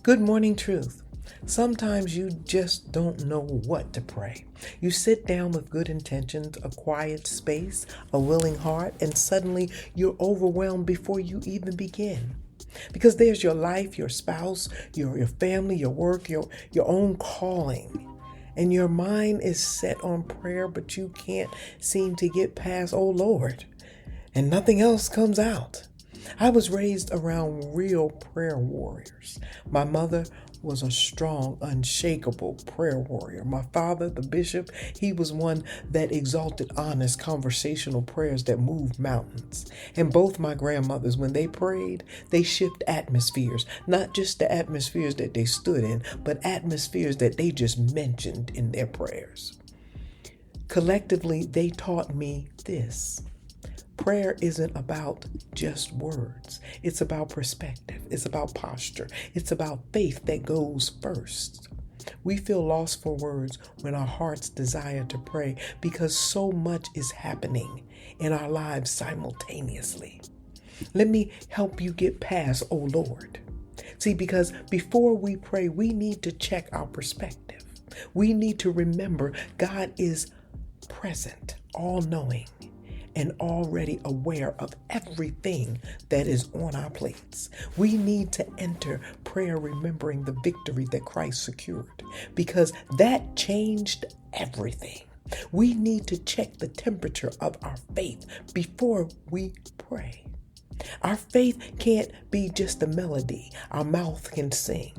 Good morning, truth. Sometimes you just don't know what to pray. You sit down with good intentions, a quiet space, a willing heart, and suddenly you're overwhelmed before you even begin. Because there's your life, your spouse, your family, your work, your own calling. And your mind is set on prayer, but you can't seem to get past, oh Lord, and nothing else comes out. I was raised around real prayer warriors. My mother was a strong, unshakable prayer warrior. My father, the bishop, he was one that exalted honest conversational prayers that moved mountains. And both my grandmothers, when they prayed, they shift atmospheres, not just the atmospheres that they stood in, but atmospheres that they just mentioned in their prayers. Collectively, they taught me this. Prayer isn't about just words. It's about perspective. It's about posture. It's about faith that goes first. We feel lost for words when our hearts desire to pray because so much is happening in our lives simultaneously. Let me help you get past, oh Lord. See, because before we pray, we need to check our perspective. We need to remember God is present, all-knowing, and already aware of everything that is on our plates. We need to enter prayer remembering the victory that Christ secured, because that changed everything. We need to check the temperature of our faith before we pray. Our faith can't be just a melody our mouth can sing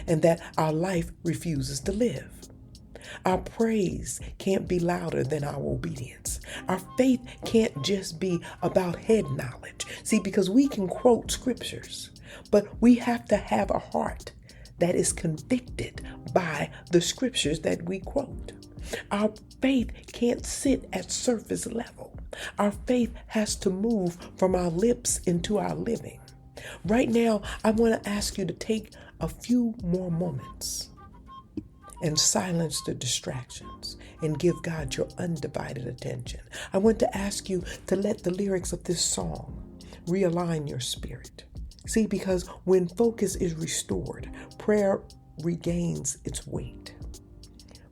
and that our life refuses to live. Our praise can't be louder than our obedience. Our faith can't just be about head knowledge. See, because we can quote scriptures, but we have to have a heart that is convicted by the scriptures that we quote. Our faith can't sit at surface level. Our faith has to move from our lips into our living. Right now, I want to ask you to take a few more moments and silence the distractions and give God your undivided attention. I want to ask you to let the lyrics of this song realign your spirit. See, because when focus is restored, prayer regains its weight.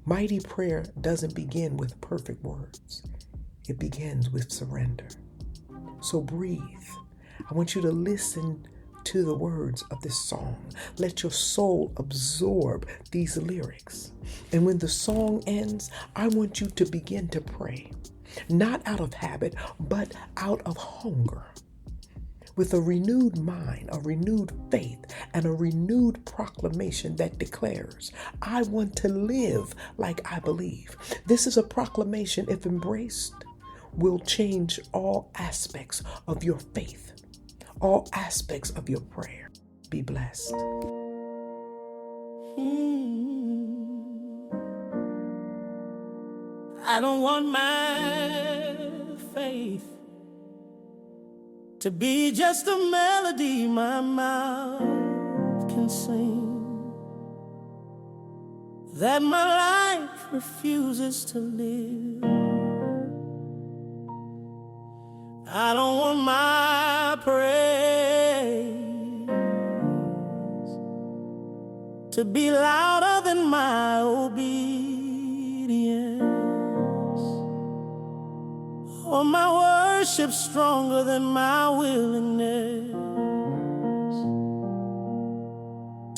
Mighty prayer doesn't begin with perfect words. It begins with surrender. So breathe. I want you to listen to the words of this song. Let your soul absorb these lyrics. And when the song ends, I want you to begin to pray, not out of habit, but out of hunger. With a renewed mind, a renewed faith, and a renewed proclamation that declares, I want to live like I believe. This is a proclamation, if embraced, will change all aspects of your faith, all aspects of your prayer. Be blessed. I don't want my faith to be just a melody my mouth can sing, that my life refuses to live. I don't want my praise to be louder than my obedience, or my worship stronger than my willingness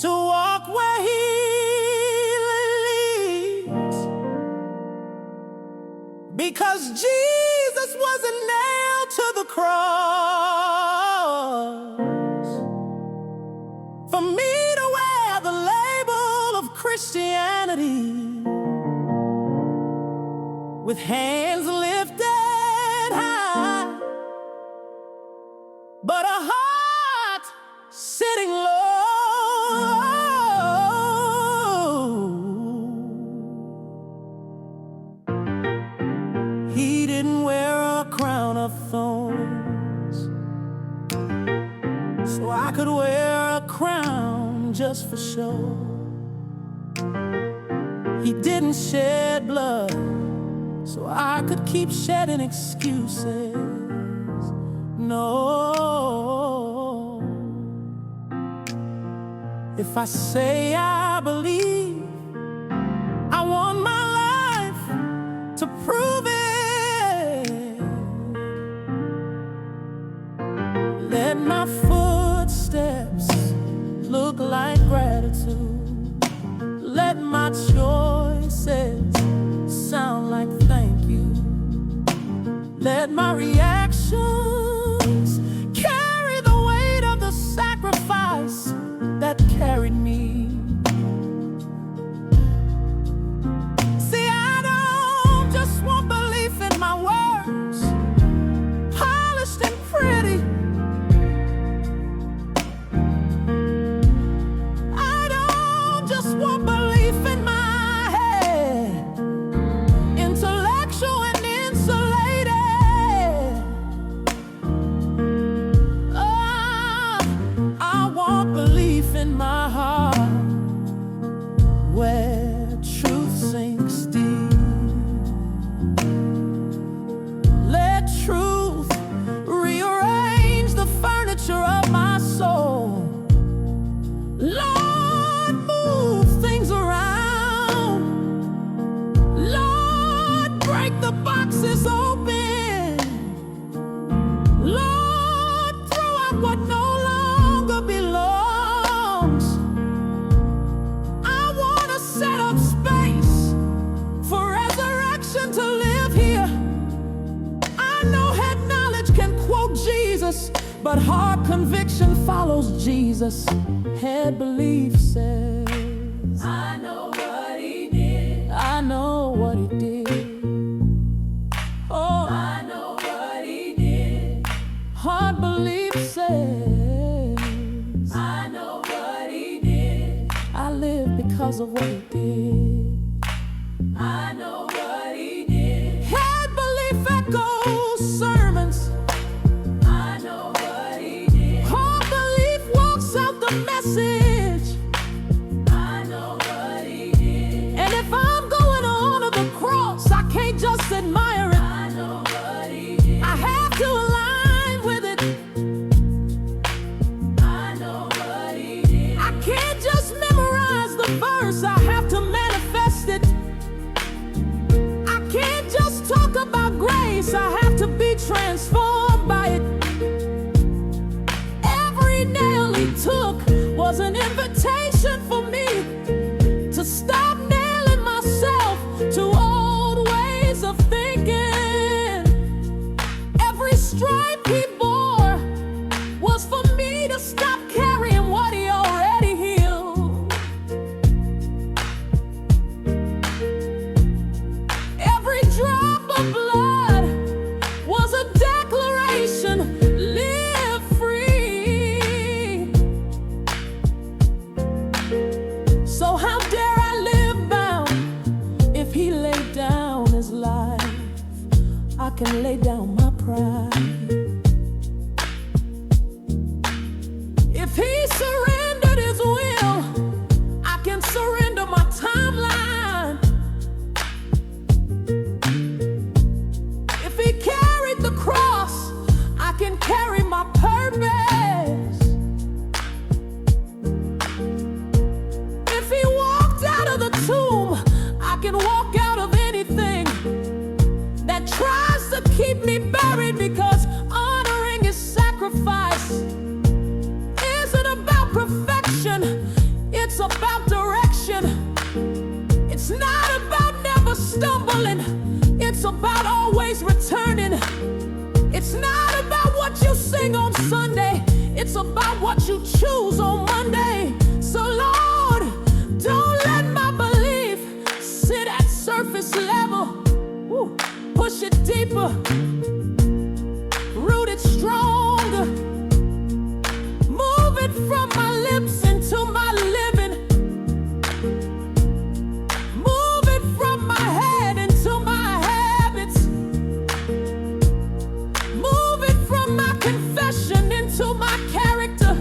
to walk where He leads, because Jesus wasn't nailed to the cross for me to wear the label of Christianity with hands lifted high, but a heart sitting low. He didn't wear a crown of thorns so I could wear a crown just for show. He didn't shed blood so I could keep shedding excuses. No, If I say I believe, I want my life to prove it. Let my footsteps look like gratitude. Let my choices sound like thank you. Let my reactions carry the weight of the sacrifice that carried me. See, I don't just want belief in my words, polished and pretty. I don't just want belief in my head, intellectual and insulated. I want belief in my heart, where truth sinks deep. Let truth rearrange the furniture of my soul. Lord, move things around. Lord, break the boxes open. Lord, throw out what no longer belongs. I want to set up space for resurrection to live here. I know head knowledge can quote Jesus, but heart conviction follows Jesus. Head belief says, I know what he did. I know what he did. Oh, I know what he did. Heart belief says, I know what he did. I live because of what he did. I know what he did. Head belief echoes sermons. I know what he did. Heart belief walks out the message. I know what he did. And if I'm going on to the cross, I can't just admire it. I know what he did. I have to align with it. I know what he did. I can't just memorize the verse, I have to manifest it. I can't just talk about grace, I have to be transformed by it. Every nail he took was an invitation for me to stop nailing myself to old ways of thinking. Every stripe he bore was for me to stop carrying what he already healed. Every drop of blood was a declaration, live free. So how dare I live bound? If he laid down his life, I can lay down my pride. If he surrendered his will, I can surrender my timeline. If he carried the cross, I can carry my purpose. If he walked out of the tomb, I can walk out of anything that tries to keep me buried, because honoring his sacrifice isn't about perfection, it's about direction. It's not about never stumbling, it's about always returning. It's not about what you sing on Sunday, it's about what you choose on Monday. So Lord, don't let my belief sit at surface level. Woo. Push it deeper, root it stronger. Move it from my lips into my living. Move it from my head into my habits. Move it from my confession into my character.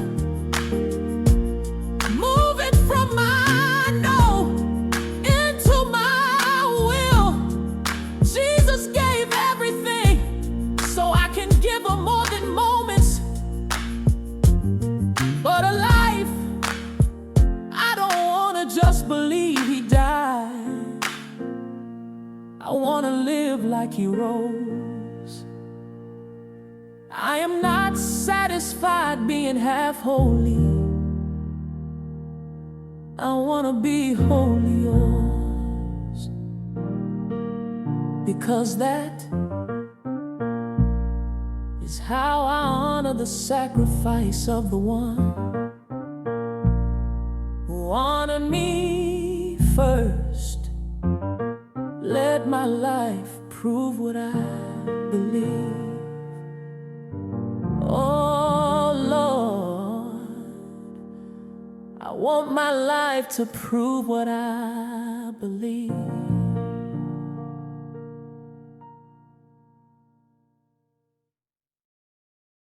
like heroes. I am not satisfied being half holy. I wanna be wholly yours, because that is how I honor the sacrifice of the one who honored me first. Let my life prove what I believe. Oh Lord, I want my life to prove what I believe.